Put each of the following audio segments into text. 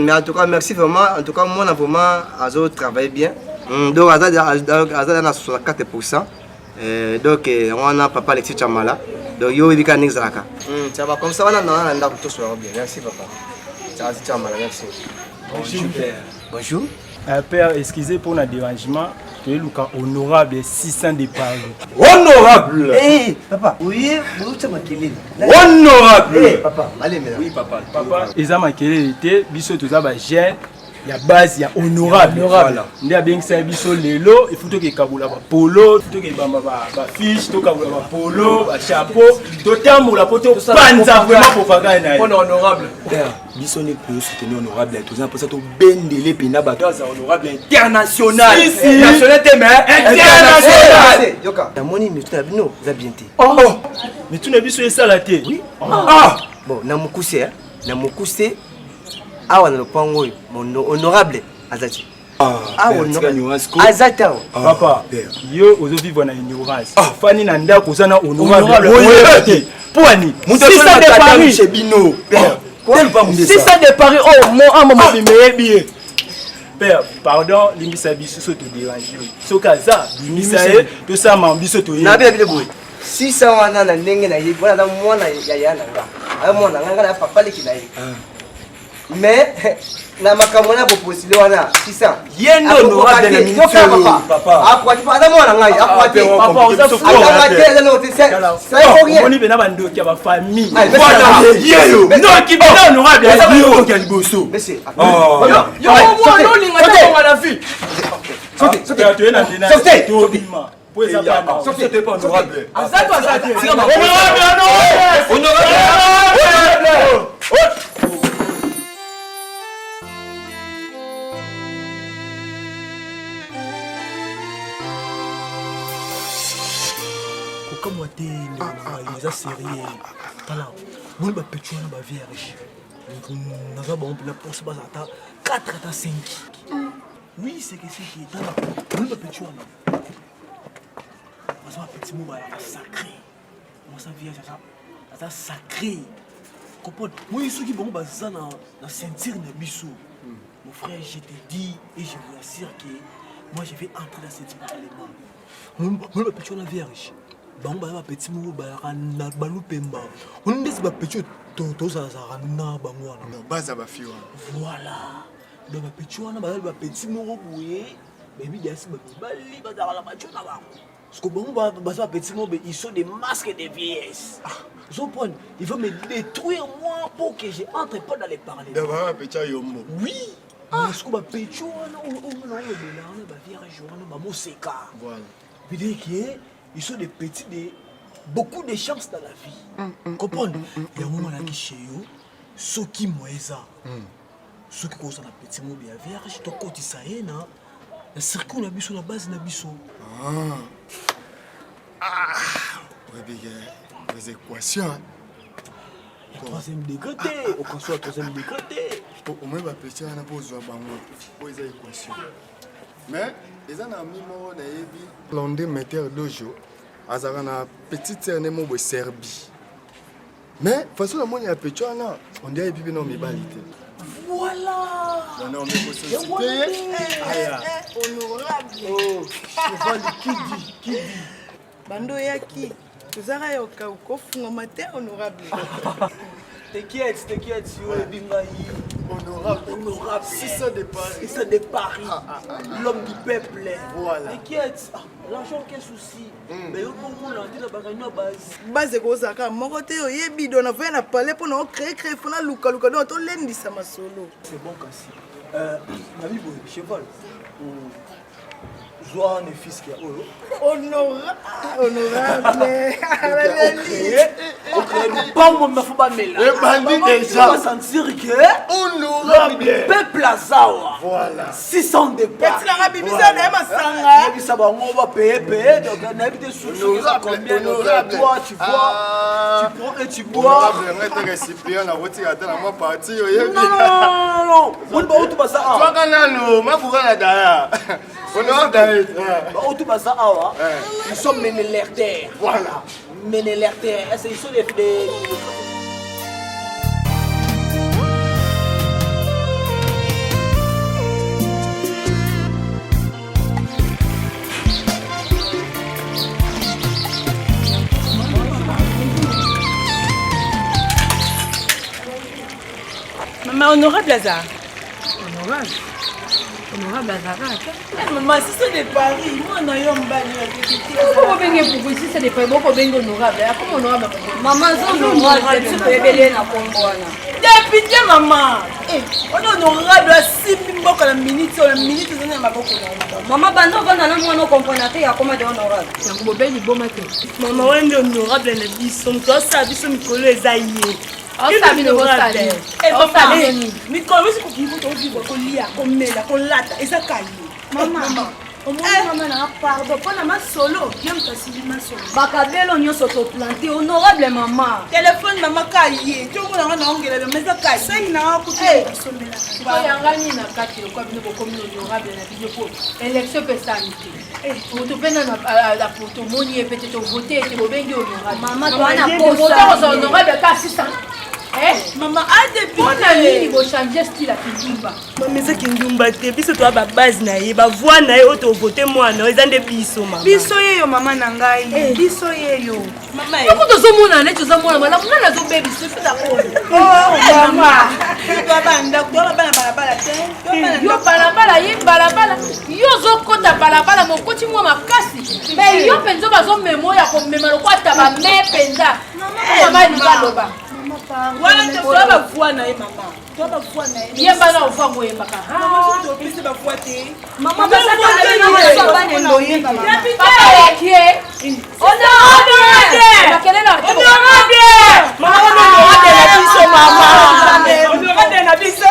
Mais en tout cas, merci vraiment. En tout cas, moi, on a vraiment travaillé bien. Donc, Azad a 64%. Donc, on a papa Alexis Chamala. Donc, yo, il y a Nixraka. Ça va comme ça, on a tout bien. Merci, papa. Alexis Chamala, merci. Bonjour, père. Bonjour. Père, excusez pour le dérangement. Tu es honorable 600 de Paris. Honorable. Hey, papa. Oui, vous êtes maquillé. Honorable. Hey, papa. Allez, mesdames. Oui, papa. Papa, ils ont maquillé l'été. Biso tout ça, jeune. Il y a base, il y a honorable. Il y a bien que ça, biso lelo. Il faut que kabula polo, il faut que fiche, to kabula polo, chapeau. Total moula poto panza vraiment pour faire gagner. Honorable. Père, biso ne peut soutenir honorable. Tout ça pour ça to bendele pina bato honorable international. National mais international. Yoka. La monnaie mais tu as bien Oh, mais tu n'as vu sur ça la tête. Oui. Ah. Bon, na mukuse, awa na lopango mon honorable Azati. Honorable. Azati. Papa, yo ozo vivre na ignorance. Fani na nda kozana honorable. Poani. Mutasona de Paris chez Bino. Père, si ça de Paris, oh mon bien. Père, pardon, limisa biso so to déranger. So kaza, limisa to ça mambiso to. Na bien bien boy. Si ça wana na ndenge na yebo na mwana ya na nga. Ay mwana nga na papa leki na ye. Mais na makamona bo posile wana 600. Yendo honorable na ministre papa. Akwati pa na mwana nga akwati. Papa oza fou. Akwati na ote c'est ça rien. Moni bena bando ki ba famille. Voilà. Yeyo. Non ki bena honorable. Yo Kaliboso. Monsieur. Yo moi no linga ta na fille. Sautez. Tu es na dena. Sautez. C'était pas honorable. Azatu. Honorable. Comme tu es sérieux. Voilà. Nous ba pétuana ba vierge. Nous avons la pour 4 à 5. Oui, c'est que c'est qui est là. Nous ba pétuana. On va petit mot sacré. On ça vierge ça sacré. Comprendre. Moi ceux qui bon ça na sentir na biso. Mon frère, je te dis et je vous assure que moi je vais entrer dans cette élément. Nous ba pétuana vierge. Bango ba petit mou ba na balu pemba on ndesi ba petit to za na bango wana Baza ba fiwa. Voilà donc ba petit wana ba petit mou boye baby desi ba bali ba za la macho na bango parce que bango ba petit mou ils sont des masques de vieillesse. Je comprends, il veut me détruire moi pour que je entre pas dans les parler. D'abord petit yombo. Oui. Parce que ba petit wana on ba vierge wana ba moseka. Voilà. Veut dire que ils sont des petits, beaucoup de chances dans la vie. Comprendre? Il y a un moment là qui chez eux, ceux qui moisa, ceux qui causent un petit mot bien vierge, ton côté ça est là, le circuit on a mis sur la base na biso. Oui, bien, les équations. Le troisième degré, au conçoit le troisième degré. Au moins, ma petite, on a posé un bango pour les équations. Mais, les gens ont mis mon naïvi. L'ondé metteur dojo, azara na petite sœur ne mo Serbie. Mais façon la monde ya petit on dirait bibi non mi balité. Voilà. Non mais faut société. Honorable. Oh, cheval qui dit. Bando yaki. Tozara yoka ukofunga matin honorable. T'inquiète, si vous avez honorable, si ça de Paris, l'homme du peuple. Voilà. T'inquiète, l'argent quel souci. Mais au moment où on a dit la base. Base kozaka moko te oyebi do na voya na parler pour na créer fona luka donc to lendisa masolo. C'est bon kasi. Nami boy, cheval. Joie un fils qui a Honorable. Bon, ma faut pas mêler. Le bandit déjà. On va sentir que honorable. Peuple Azawa. Voilà. 600 de pas. Petit la bibisa na masanga. Et ça va on va payer donc on a des sous combien de toi tu vois tu prends et tu bois. Honorable, on est récipient la voiture attend la moi partie. Non. On va où tu vas ça. Toi kanano, ma pour la daya. Honorable. Où tu vas ça ils sont ménélertaires. Voilà. Ménélertaires, ils sont des Maman, honorable Lazare. Honorable. Honorable Azaraka. Maman, si c'est de Paris, moi, on a eu un bail. Pourquoi vous si c'est des Paris, pourquoi vous honorable? Comment honorable? Maman, c'est honorable. C'est pour révéler la comboana. Député, maman. On est honorable à 6 minutes à la minute, on est ma beaucoup. Maman, bando, on a moins de comprendre qu'il y a combien d'honorable. C'est un beau bel beau matin. Maman, on est honorable, on a dit son toi, ça a dit son micro, les aïeux. On s'habille de vos salis. On s'habille. Mais quand vous vivez, vous vivez, qu'on lit, qu'on met, qu'on late, et ça caille. Maman. Maman, pardon, pas ma solo, bien me facile ma solo. Bakabelo nyo soto planté, honorable maman. Téléphone maman caillé, tout le monde a un angle, mais ça caille. Ça il n'a pas coupé. Yangani na kati le comme nous comme honorable na vidéo pour élection personnalité. Pour te peine la photo moni peut-être voter et bobengi honorable. Maman toi na posa honorable ka assistant. Maman a depuis on a mis il changer style à Kindumba. Mais ça Kindumba te biso toi ba base na ye ba voix na ye auto voter moi na eza nde biso maman. Biso ye yo maman na ngai. Biso ye yo. Maman. Ko to zo mona na to zo mona mala mona zo baby so ta ko. Oh maman. Toi banda toi bana balabala te. Yo balabala ye balabala. Yo zo kota balabala mo koti mo makasi. Mais yo penzo bazo memo ya ko memelo kwa taba me penza. Maman ni baloba. Voilà, tu vas pas voir na maman. Tu vas pas voir na. Yemba na ufa mo yemba ka. Maman, tu vas plus pas voir te. Maman, ça va na so ba ne ndoye maman. Papa qui honorable. Honorable. Maman, honorable na biso maman. Honorable na biso.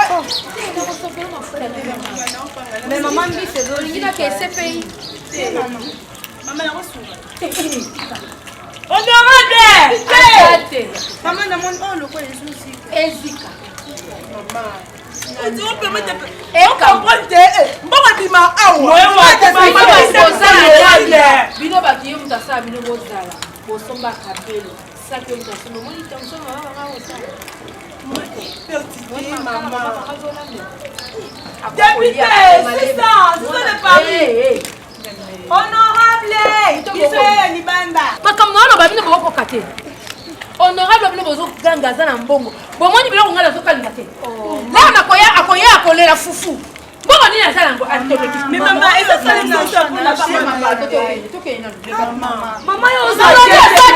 Mais maman dit c'est Olingi na ke CPI. Maman na reçoit. Honorable! Maman, na mon oh le quoi les soucis. Ezika. Maman. On peut mettre et on comprend te. Mbaba dima awa. Bino baki yo mutasa bino bozala. Bosomba kabelo. Saki yo mutasa mo moni tamso mama osala. Maman. Député, c'est ça, c'est Paris. Honorable! Biso ni banda. Makamwana babino boko kate. Honorable bino bozo ganga za na mbongo. Bomoni bilo ngala zo kalinga te. Là na akoya akolela fufu. Bongo ni azala ngo atobeki. Mais maman, et ça ça pour la maman toke ina. Maman yo za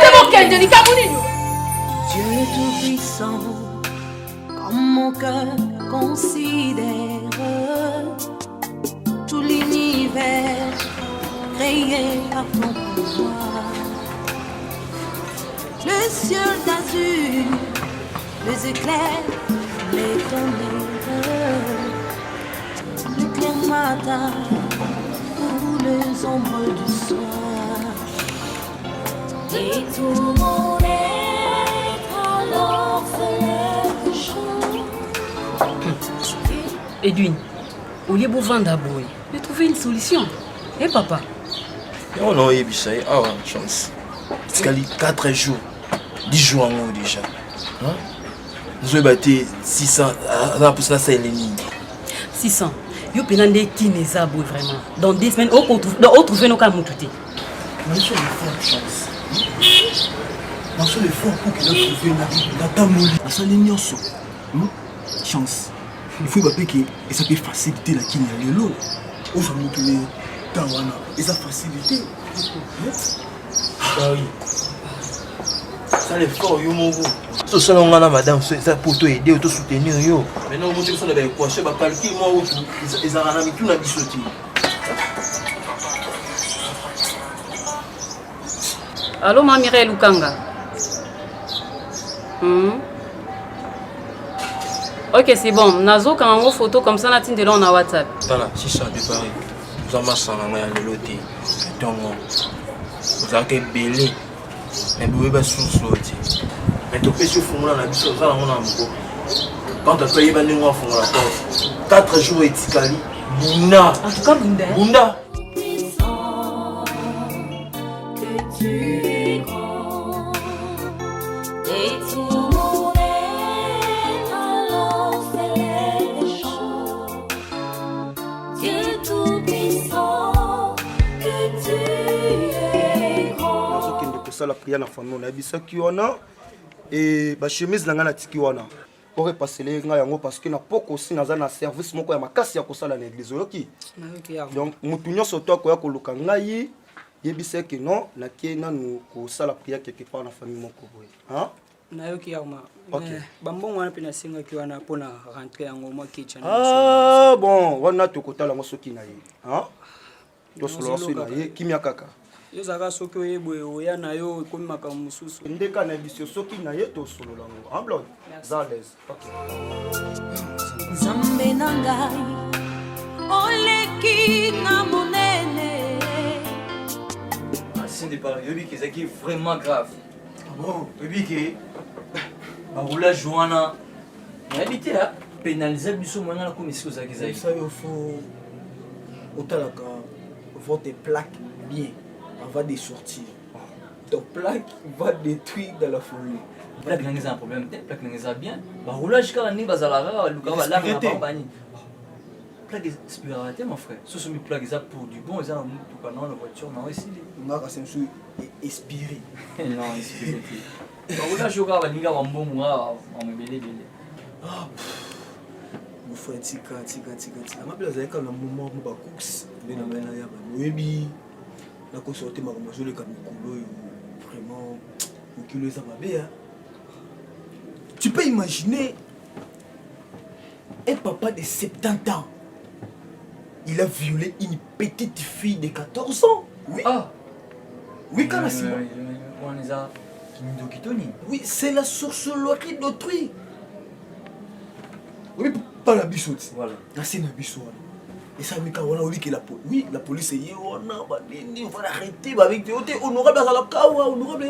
te mo kende ni kabuni. Dieu tout-puissant, comme mon cœur considère tout l'univers créé par ton pouvoir. Le ciel d'azur, les éclairs, les tonnerres, le clair matin ou les ombres du soir. Et tout mon être alors se lève chaud. Edwin, au lieu de vendre d'abord, de trouver une solution. Eh papa? On a eu une chance. C'est 4 jours, 10 jours en haut déjà. Nous avons battu 600 pour ça, c'est l'ennemi. 600. Yo penande qui n'est pas beau vraiment. Dans 2 semaines, on trouve nos cas moutouté. Mais sur le fond de chance. Dans ce effort pour qu'il ait trouvé la dame mouli. Dans sa ligne chance. Il faut que ça peut faciliter la kiné à l'eau. On va montrer Tawana. Et ça facilité. Ah oui. Ça l'effort, yo mon gros. Ce seul on a madame, ça pour te aider, te soutenir yo. Maintenant on montre que ça va quoi, je vais calculer moi où ils ont mis tout la bisotie. Allô, Mamire Lukanga. Ok, c'est bon. Nazo, quand on a une photo comme ça, on a une de WhatsApp. Voilà, 600 de Paris. Vous en massez à l'hôtel. Donc, vous avez belé. Mais vous avez sous l'hôtel. Mais tu peux se faire la mission, ça, on a un peu. Quand tu as payé, tu as fait la porte. 4 jours et Tikali. Bunda. En tout cas, Bunda. Bunda. La prière na famille on a dit ça qui on a et ba chemise la ngana tiki wana repasser nga yango parce que na poko aussi naza na service moko ya makasi ya kosala na église oyoki donc mutu nyonso to akoya koluka ngai yebisa ke non nakie nanu kosala prière quelque part na famille moko boye hein nayoki yango bambongo wana mpe nasengaki wana mpona rentre yango mwa kitchen bon wana tokotala yango soki na ye hein tosolola soki na ye kimia kaka ezalaka soki oyeboye oya na yo ekomi makambo mosusu ndeka na biso soki na ye tosolola yango en bloc za l'aise nzambe na ngai oleki na monene ancien départ yobi ki ezalaki vraiment grave yobi ke baroulage wana nayebi te pénaliser biso moyenga na komi esiki ozalaki ezalaki ça il faut otalaka votre plaque bien avant de sortir. Ton plaque va détruire dans la folie. Plaque n'a pas un problème, plaque n'a bien. Bah roulage quand on est basalara, le gars va là, on va bani. Plaque spiritualité mon frère. Ce sont mes plaques ça pour du bon, ça tout canon la voiture non ici. Moi quand c'est monsieur inspiré. Non inspiré. Bah roulage au gars va ninga bon moi, on me belé belé. Ah. Mon frère tika. Ma place avec un moment mon course, mais na mena ya ba. Webi. La consorté m'a remonté le camicolo vraiment le ça va bien. Tu peux imaginer un papa de 70 ans. Il a violé une petite fille de 14 ans. Oui. Ah. Oui, quand même. Oui, c'est la sorcellerie d'autrui. Oui, pas la bichotte. Voilà. C'est la bichotte. Et ça, la police est on va l'arrêter avec des hôtels honorables à la Kawa, honorable.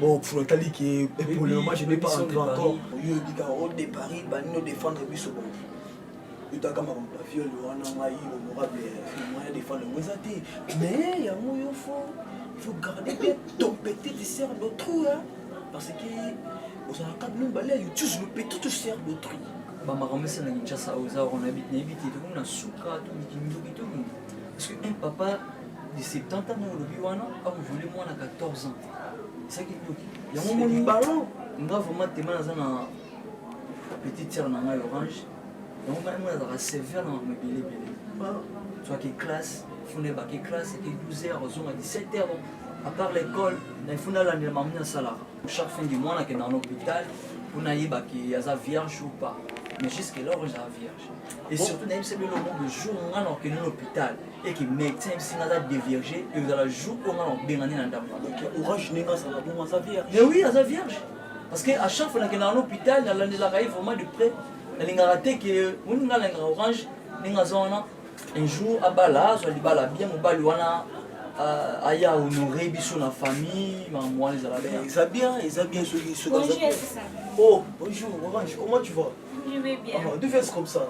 Bon, pour le moment, je n'ai pas entré encore. Il y a un de Paris, nous défendre les bisous. Il y a un viol, honorable, moyen de défendre le moisati. Mais il y a un il faut garder bien ton petit sœur d'autrui. Parce que vous avez un nous balai, tu es le petit sœur d'autrui. Bamaramese na Kinshasa on habite na habite tout na suka tout kindoki parce que un papa de 70 ans au lobby wana a volé moi à 14 ans c'est ça qui est il y a un moment ballon on va vraiment te dans na petite sœur na ngai orange donc même on a sévère na me belé soit qui classe fondé ba qui classe et 12h à 17h à part l'école na fondé la maman salaire chaque fin du mois on est dans l'hôpital pour naïba qui a sa vierge ou pas. Mais jusque-là, on est vierge. Et surtout, on a eu le moment de jour où on est à l'hôpital et que les médecins sont déviergés et on a le jour où on est dans la dame. Donc, orange n'est pas sa vierge. Mais oui, à vierge. Parce qu'à chaque fois qu'on est dans l'hôpital, on a vraiment de près. On a raté que on a orange, un jour, à Bala, soit Bala bien, on va aya honorer biso na famille maman les ala bien ça bien ce bonjour oh bonjour Orange comment tu vas je vais bien tu fais comme ça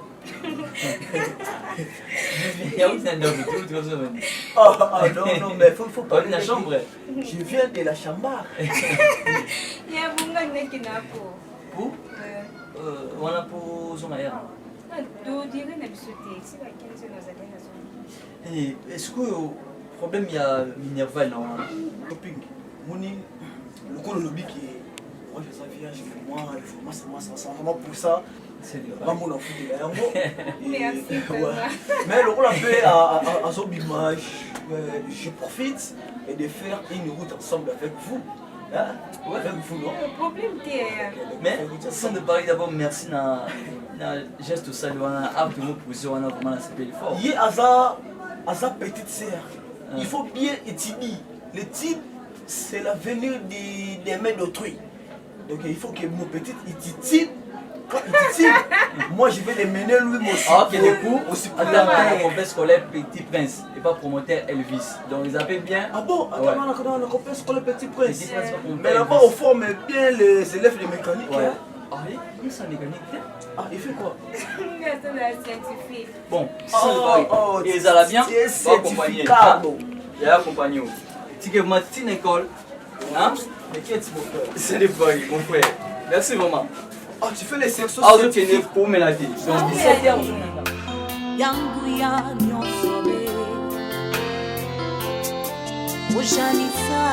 il y a aussi un homme tout non mais faut pas la chambre je viens de la chambre il y a bunga neki na pour on a pour son air do dire na bisoté c'est la 15 na zali na zone et est-ce que problème il y a Minerval là shopping moni le col lobby qui moi je savais vierge pour moi il faut ça vraiment pour ça c'est pas mon enfant merci mais le rôle un peu à son image je profite et de faire une route ensemble avec vous avec vous non le problème mais sans de parler d'abord merci na geste salut on a art de nous poser on a vraiment la CPL fort hier à sa petite sœur. Il faut bien étudier. Le type, c'est l'avenir des mains d'autrui. Donc il faut que nos petites étudient. Quand ils étudient, moi je vais les mener lui aussi. Ah, ok, du coup, attends, mon père scolaire Petit Prince et pas promoteur Elvis. Donc ils appellent bien. Ah bon, attends, on a compris scolaire Petit Prince. Mais là-bas, on forme bien les élèves de mécanique. Ouais. Ah oui, c'est un mécanique. Ah, il fait quoi? scientifique. Bon, si ils allaient bien, on va accompagner. Il y a accompagné. Si tu as une école, c'est des boys, mon frère. Merci vraiment. Ah, tu fais les sections scientifiques pour Mélanie. Donc 17h, Yanguya nyonsobe Ojanisa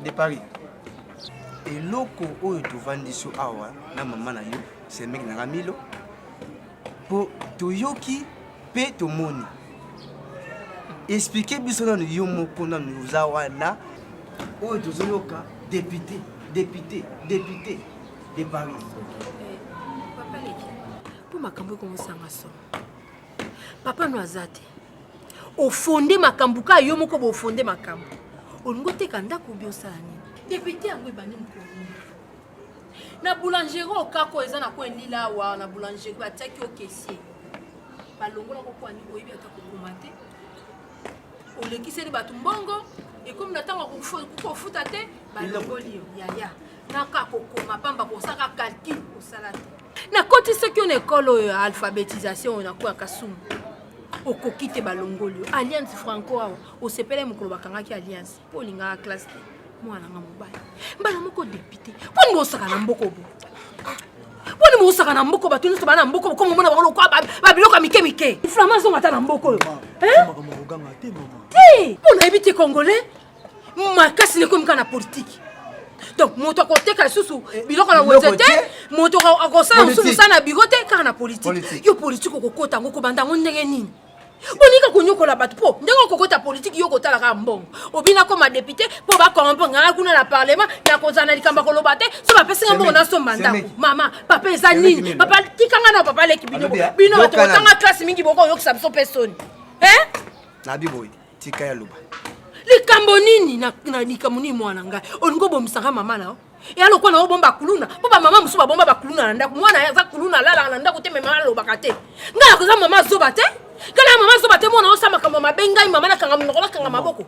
de Paris. eloko oyo tovandi so awa na mama na yo c'est mec na Milo po toyoki pe tomoni expliquer biso na yo moko na nous awana oyo tozoyoka député de Paris. Papa leki pour makambo ko musanga so papa no azate au fondé makambo ka yo moko bo fondé makambo olingo te kanda ko biosala nini député yango ebani mukoni na boulangerie okako eza na ko endila wa na boulangerie bataki okesier balongola ko kwani oyibi ata ko komate olekiseli batu mbongo et comme na tango ko futa te balongoli yaya naka kokoma pamba kosaka calcul osala te na koti soki on école alphabétisation na kwa kasumu okoki te balongoli alliance franco awa osepele mokolo bakangaki alliance po linga classe te mwana nga mobali mbala moko député poni bosaka na mboko bo poni bosaka na mboko bato nyonso bana mboko ko mona bakolo kwa babiloko mike flamand zonga ta na mboko ti pona ebiti congolais makasi ne komika na politique donc moto akoteka susu biloko na wezete moto akosala susu sana bigote kaka na politique yo politique okokota ngo kobanda ngo ndenge nini onika konyokola bato po ndenge okokota politique yo kotala ka mbongo obina ko ma député po ba kompo ngala kuna na parlement na kozana likamba koloba te so ba pesa mbongo na so mandako mama papa eza nini papa tikanga na papa leki bino bato tanga classe mingi boko yokisa biso personne na biboy tika ya luba likambo nini na likambo nini mwana ngai olingo bomisanga mama nao e aloko na obomba kuluna po ba mama musu ba bomba ba kuluna na ndako mwana ya za kuluna lala na ndako te mema alobaka te ngai akoza mama zoba te kala mama zoba te mwana osama kama mabengai mama na kanga mnokola kanga maboko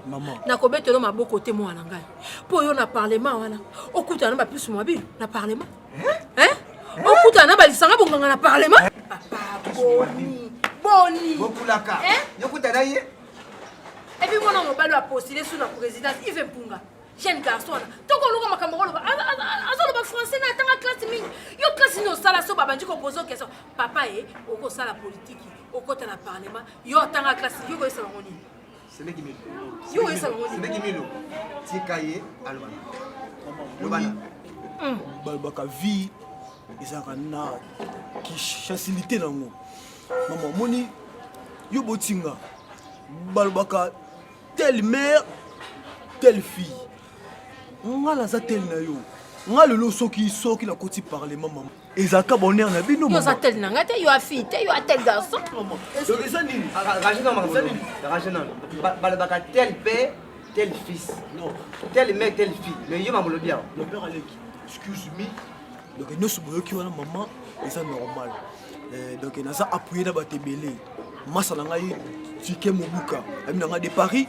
na kobetelo maboko te mwana ngai po yo na parlement wana okuta na ba plus mobile na parlement okuta na ba lisanga bonganga na parlement papa boni bokulaka yokuta na ye. Et puis mon homme a postulé sous la présidence Yves Mpunga. Jeune garçon. Tant qu'on loue ma camarade, le français n'a pas classe mine. Yo classe no sala so babandi ko poser question. Papa au ko sala politique, au côté la parlement, yo tanga classe yo ko sala ngoni. C'est mec qui milo. Yo ko sala ngoni. C'est mec qui milo. Tikaye alwana. Lobana. Balbaka vie ezaka na ki facilité nango. Maman moni yo botinga. Balbaka telle mère, telle fille. On a telle na yo. On a le lot soki la côté parlement maman. Ezaka bonheur na bino maman. Yo za telle nanga te yo a fille te yo a tel garçon. Maman. Donc ça nini? Rajena maman. Rajena. Balbaka tel père, tel fils. Non. Telle mère, telle fille. Mais yo maman le bien. Le père Aleki. Excuse me. Donc nous sommes qui wana maman et ça normal. Donc on a ça appuyé na batebele. Massa na ngai Tike Mobuka, amina de Paris,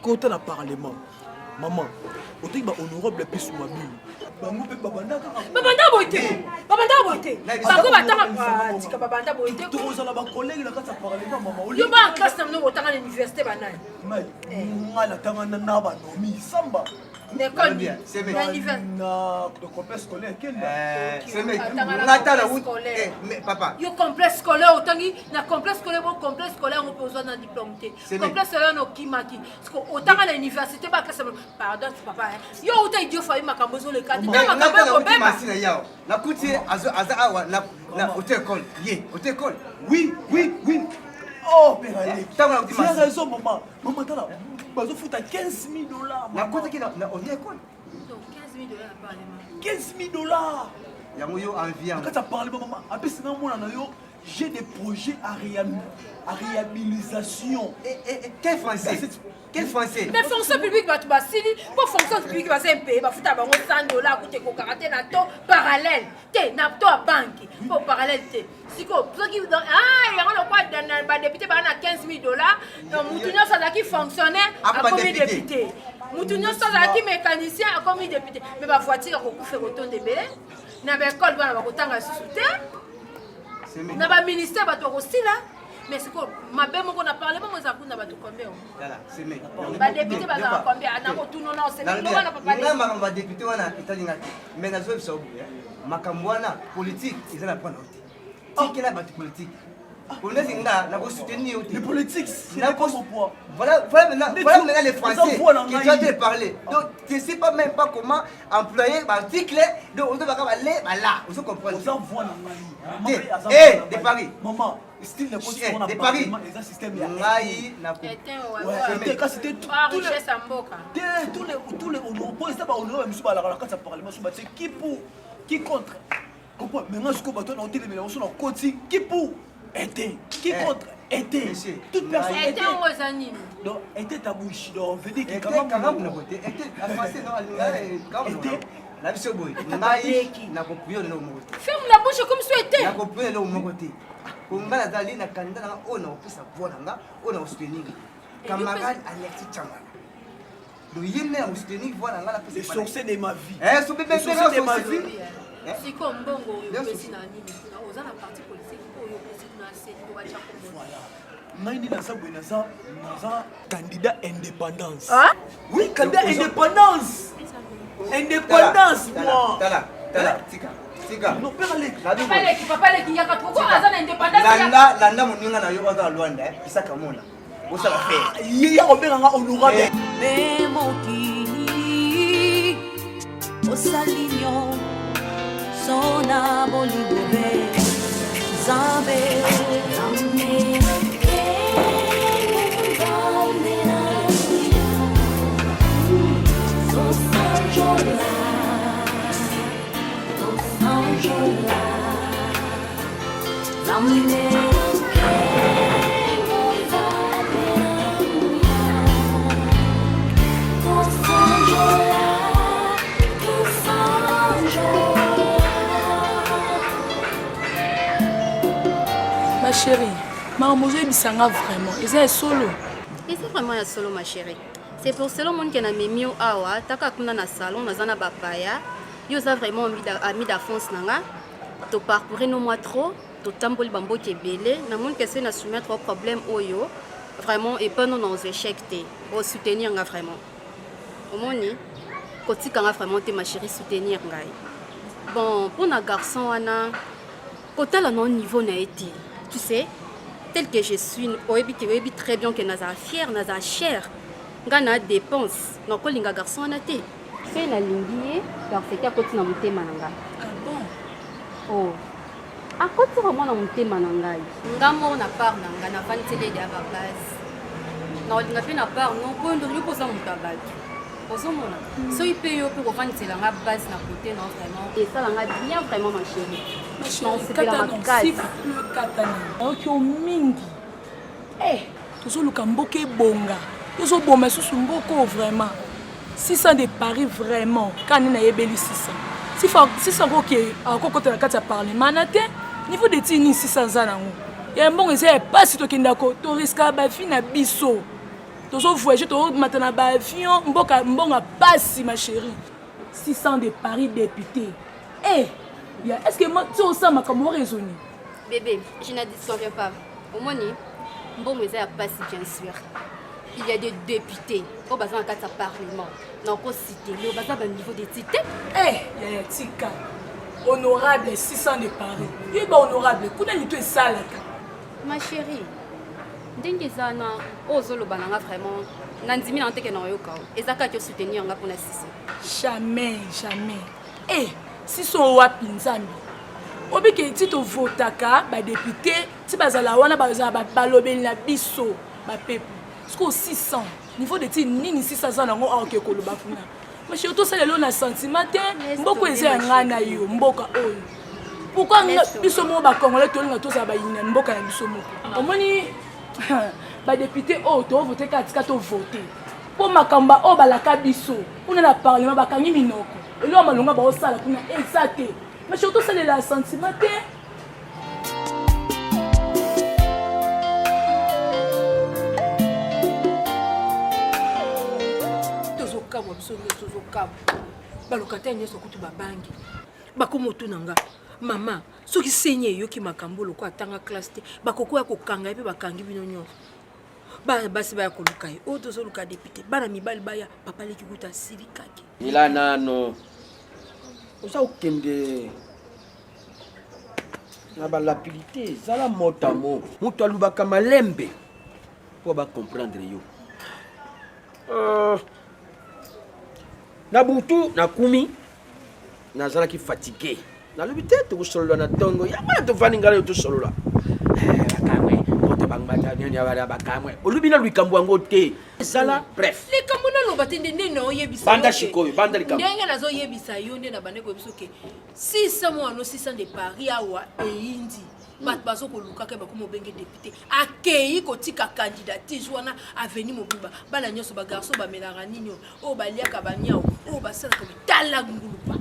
côté la parlement. Maman, on dit honorable plus ma bille. Babanda boité. Babanda boité. Bako batanga tika babanda boité. Tous les collègues la carte parlement maman. Yo ba classe na no otanga l'université banane. Mai, ngala tanga na ba nomi samba. L'école bien, c'est bien. De complexe scolaire quel c'est bien. Ngata la route. Mais papa. Yo complexe scolaire otangi na complexe scolaire on peut besoin d'un diplôme té. Complexe scolaire no kimaki. Parce que otanga à l'université ba classe pardon papa. Yo uta idio fa makambo zo le cadre. Makambo ko beba. Na kuti aza awa na hôtel école. Yé, hôtel école. Oui. Oh père Aleki. Tu as raison maman. Maman tala. Bazo futa $15,000. La côté qui na on école. Donc $15,000 par parlement. $15,000. Yango yo envie. Quand tu parles maman, après c'est moi na yo, j'ai des projets à réhabilitation. Et quel français? Quel français? Mais fonction publique va tout basili, pour fonction publique va c'est un pays, va foutre bango $100 coûter ko karaté na to parallèle. Té na to à banque, pour parallèle té. Siko, ceux qui yango le quoi dans ba député ba na $15,000, donc mutunyo ça qui fonctionnaire a comme député. Mutunyo ça qui mécanicien a comme député. Mais ba voiture ko faire autant de belé. Na ba école ba ko tanga sous-té. Na ba ministère ba to aussi là. Mais c'est quoi ma belle mon a parlé moi ça kuna bato combien voilà c'est mec ba député ba za combien ana ko tuno non c'est non wana papa les na ba député wana italinga mais na zo biso makambo wana politique ils na prendre hote tikela ba politique Polonais, c'est là, on soutenir. Les politiques, c'est pas mon poids. Voilà maintenant les Français qui doivent te parler. Donc, tu ne sais pas même pas comment employer l'article. Donc, on doit aller là. Vous comprenez? Eh, de Paris. Maman, style de construction de Paris. Les systèmes. Tous les honorables, c'est pas honorable, monsieur Balara, quand ça parle, c'est qui pour, qui contre. Maintenant, je comprends, on a dit, mais on est en côté, qui pour, était, qui contre, était. Toute personne était. Donc, était ta bouche, donc, venez qui quand même. Était, la français, non, était. La vie, c'est beau. Na compris de nos mots. Ferme la bouche comme ça était. Na compris de nos mots côté. Comme la dali na candidat na on a pu savoir na on a soutenir. Camarade Alexis Chamala. Le yéne a soutenir voilà la c'est succès de ma vie. C'est bébé de ma vie. C'est comme bongo yo pesi na nini na oza na parti politique oyo pesi na seni wa cha ko. Voilà. Nani na sabu na ça candidat indépendance. Oui, candidat indépendance. Indépendance, moi. Tala, tika. Non, papa leki yaka trop aza na indépendance. Landa moninga na yo baza Luanda, isaka mona. Osa la faire. Yeye obenga honorable. Memokili osalinyo sona boligobe zambe Ma chérie, maman, je bisanga vraiment. Et c'est solo. Et c'est vraiment un solo, ma chérie. C'est pour cela que na memio awa, taka kuna na salon, na zana bapaya. Yo za vraiment ami d'enfance nanga. To parcourir no moi trop, to tamboli bambo ke belé, na monde que c'est na soumettre au problème oyo. Vraiment et pas non aux échecs té. Pour soutenir nga vraiment. Omoni, koti kanga vraiment té ma chérie soutenir ngai. Bon, pour na garçon wana, côté là non niveau na été. Tu sais, tel que je suis, oyebi très bien que naza fier, naza cher. Ngana dépense, na ko linga garçon na té. Fais la lingi parce que à côté na mutema nanga. Ah bon? Oh. À côté vraiment na mutema nanga. Ngamo na part nanga na vantele de ba base. Na linga pe na part non ko ndo yo posa mutabaki. Posa mona. So il paye yo pour vantele nga base na côté non vraiment. Et ça nga bien vraiment ma chérie. Ma chérie, katana, si le katana. Ok, mingi. Eh, toujours le kamboke bonga. Toujours bon mais sous mboko vraiment. 600 de Paris vraiment. Quand on a ébélé 600. Si ça OK, encore quand on a parlé, manate niveau de tini 600 ans. Et un bon c'est pas si tu kindako, tu risques ba fi na biso. Tu so voyager tu maintenant ba avion, mboka mbonga passe ma chérie. 600 de Paris député. Eh, est-ce que moi tu as ça ma comment raisonner? Bébé, je ne disconviens pas. Au moins bon mais ça passe bien sûr. Il y a des députés au bazar en cas parlement. Non, pas cité, le bazar au niveau des titres. Eh, il y a tika. Honorable 600 de Paris. Il est honorable. Kuna ni tu sala. Ma chérie. Ndenge zana ozolo bananga vraiment. Nandimi na teke na yoka. Ezaka tu soutenir nga pour na 600. Jamais. Eh, si son wapi nzambi. Obi ke ti to votaka ba député, ti bazala wana bazala ba balobeli na biso, ba peuple. Jusqu'au 600. Niveau de ti nini 600 nango a ke koloba kuna. Mais chez tout ça le na sentiment te, mboko eza ngana yo, mboka oyo. Pourquoi biso mo ba congolais to nga to za ba yina mboka na biso mo. Omoni ba député o to voter katika to voter. Po makamba o balaka biso. Kuna na parlement bakangi minoko. Elo malonga ba osala kuna exacte. Mais surtout ça le sentiment te. balokata nyonso kutu babangi bakomoto nanga mama soki senye yoki makambo loko atanga classe te bakoko ya kokanga pe bakangi bino nyonso basi baya koluka ye oyo tozoluka député bana mibali baya papa leki kuta silikaki ila nano oza okende na balapidité ezala motamo moto alobaka malembe mpo bacomprendre yo na butu nakumi nazalaki fatigué nalobi te tokosolola na ntongo yamana tovandi ngala yo tosolola bakamwe kote bangbata bakamwe olobi na likambo yango te ezala bref likambo naloba te nde nde naoyebisa banda sikoyo banda likambo ndenge nazoyebisa yo nde na bandeko biso ke 600 mwana 600 de Paris awa eyindi bato bazokolukaka bakoma obenge député akei kotika candidature wana aveni mobimba bana nyonso bagarso bamelaka nini oyo baliaka banyao oyo basalaka bitala ngulupa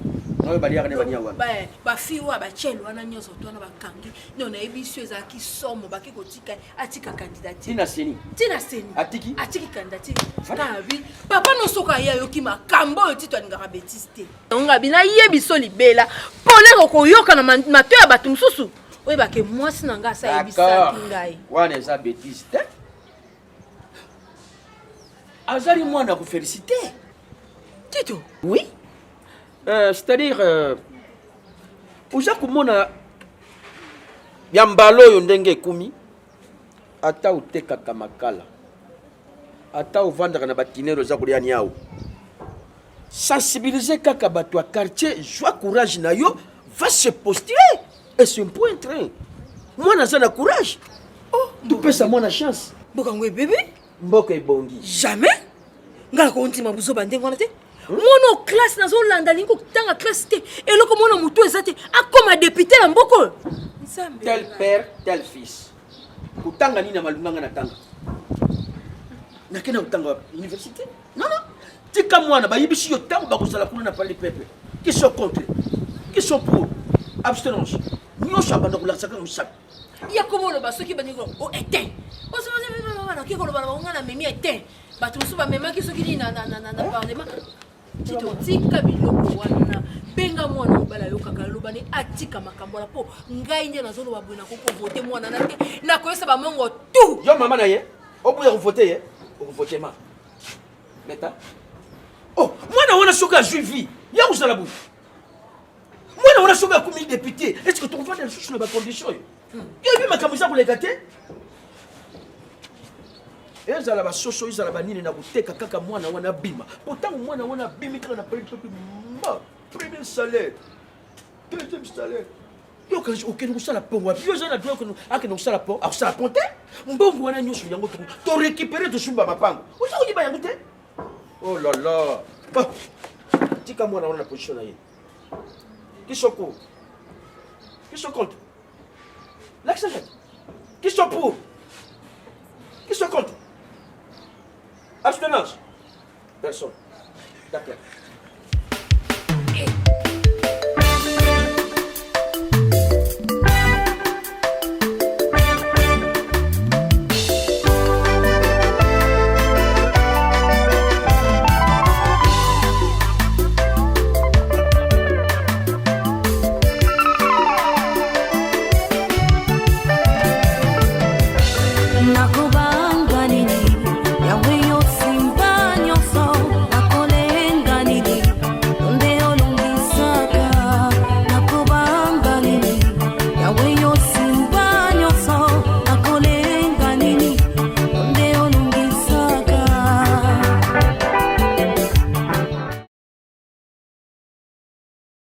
oyo baliaka ne banyao wana bafille oyo bachele wana nyonso twana bakangi nde nayebi biso ezalaki somo bake kotika atika candidature tina seni atiki candidature kabi papa nosoka ye ayoki makambo oyo tito alingaka betise te onga bina yebi so libela mpona kokoyoka na mato ya bato mosusu oyebake mwasi na nga asa yebisaki ngai wana eza bétise te azali mwana kofélicité tito oui c'est-à-dire oza komona ya mbala oyo ndenge ekumi ata otekaka makala ata ovandaka na batinero oza kolia niao sensibiliser kaka bato ya quartier joie courage na yo va se postuler et c'est un point train mwana aza na courage topesa mwana chance mboka ngo ebebe mboka ebongi jamais ngala kontima buzoba ndenge wana te mwana classe nazolanda lingi kokutanga classe te eloko mwana motu eza te akoma député na mboko tel père tel fils kotanga nini na malunganga na tanga nakena kotanga université non tika mwana bayebisi yo ntango bakozala kuna na parler peuple qui sont contre qui sont pour abstinence nyonso abanda kolakisa kaka mosapi yakomoloba soki bandeko o eteint osoki koloba na bango na memi eteint bato mosusu bamemaki soki nini na parlement tito tika biloko wana benga mwana mobala ayokaka alobani atika makambo wana mpo ngai nde nazoloba boye nakokovote mwana na te nakoyesa bamongo tu yo mama na ye obuya kovote ye okovote ma meta mwana wana soki azwi vie ya kozala boye mwana wana soki akomi député est-ce que tokovanda lisusu na bacondition oyo yebi makambo eza koleka te ezala basoso ezala banini na koteka kaka mwana wana bima potango mwana wana bimi kaka na premier salaire deuxième salaire yo kanji okende kosala pont wapi yo eza na droit akende kosala pont akosala pont te mbongo wana nyonso yango torécupere tosumba mapango oza koyiba yango te oh la la tika mwana wana na position na ye qui sont pour qui sont contre l'accent qui sont pour qui sont contre abstinence personne d'accord